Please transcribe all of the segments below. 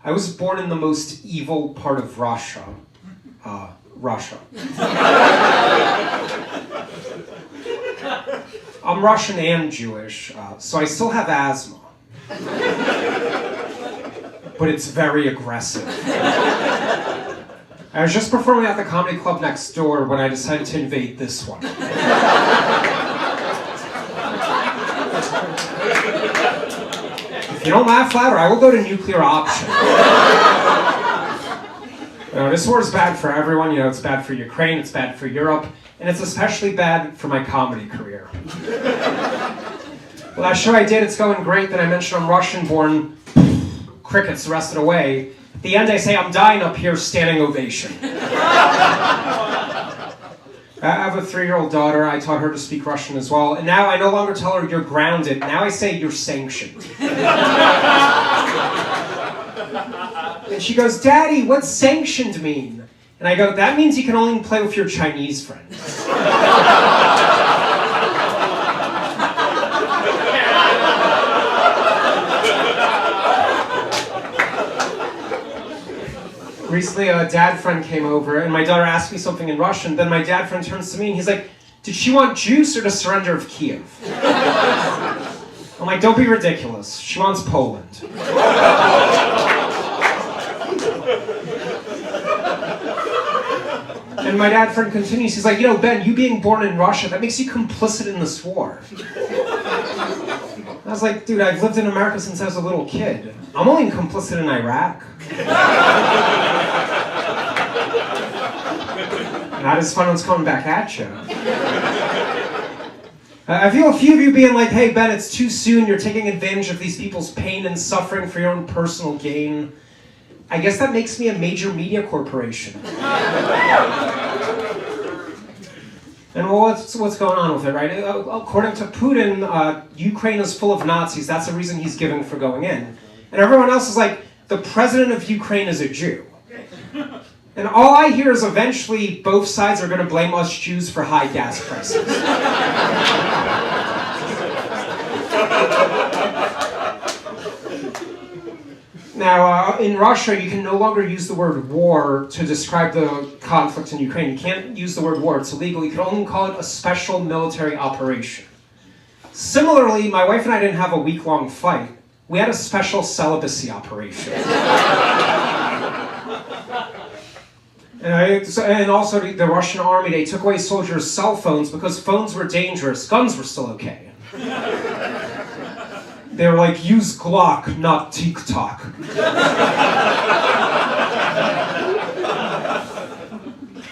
I was born in the most evil part of Russia. Russia. I'm Russian and Jewish, so I still have asthma. But it's very aggressive. I was just performing at the comedy club next door when I decided to invade this one. If you don't laugh louder, I will go to nuclear option. This war is bad for everyone. It's bad for Ukraine, it's bad for Europe, and it's especially bad for my comedy career. Well, that show I did, it's going great. Then I mentioned I'm Russian-born. Crickets the rest of the way. At the end, I say, I'm dying up here, standing ovation. I have a 3-year-old daughter. I taught her to speak Russian as well. And now I no longer tell her, you're grounded. Now I say, you're sanctioned. And she goes, Daddy, what's sanctioned mean? And I go, that means you can only play with your Chinese friends. Recently, a dad friend came over, and my daughter asked me something in Russian. Then my dad friend turns to me, and he's like, did she want juice or the surrender of Kiev? I'm like, don't be ridiculous. She wants Poland. And my dad friend continues, he's like, Ben, you being born in Russia, that makes you complicit in this war. I was like, dude, I've lived in America since I was a little kid. I'm only complicit in Iraq. Not as fun as coming back at you. I feel a few of you being like, hey, Ben, it's too soon. You're taking advantage of these people's pain and suffering for your own personal gain. I guess that makes me a major media corporation. And what's going on with it, right? According to Putin, Ukraine is full of Nazis. That's the reason he's giving for going in. And everyone else is like, the president of Ukraine is a Jew. And all I hear is eventually both sides are going to blame us Jews for high gas prices. Now, in Russia, you can no longer use the word war to describe the conflict in Ukraine. You can't use the word war. It's illegal. You can only call it a special military operation. Similarly, my wife and I didn't have a week-long fight. We had a special celibacy operation. And also the Russian army, they took away soldiers' cell phones because phones were dangerous. Guns were still okay. They were like, use Glock, not TikTok.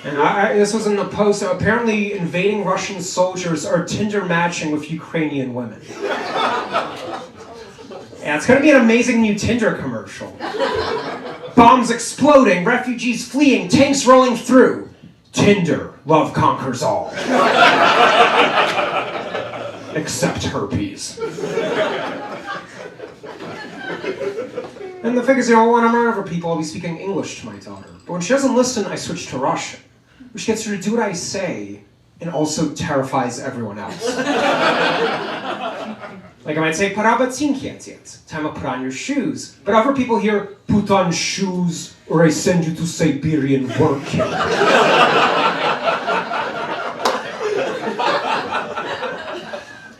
And this was in the Post. Apparently, invading Russian soldiers are Tinder matching with Ukrainian women. Yeah, it's going to be an amazing new Tinder commercial. Bombs exploding, refugees fleeing, tanks rolling through. Tinder, love conquers all. Except herpes. And the thing is, when I'm around other people, I'll be speaking English to my daughter. But when she doesn't listen, I switch to Russian, which gets her to do what I say and also terrifies everyone else. Like I might say, "Pora ботинки одеть," time to put on your shoes. But other people hear, "Put on shoes, or I send you to Siberian work camp."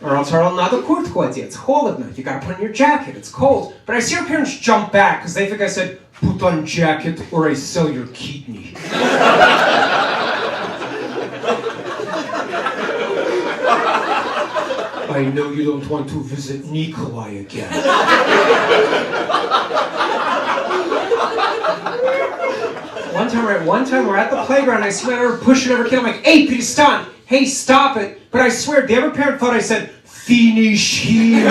Or I'll tell them, "Надо куртку одеть, холодно, you gotta put on your jacket, it's cold." But I see our parents jump back, because they think I said, "Put on jacket, or I sell your kidney." I know you don't want to visit Nikolai again. One time we're at the playground, I see my daughter pushing over a kid, I'm like, "Hey, Pistan, hey, stop it." But I swear, the other parent thought I said, "Finish him."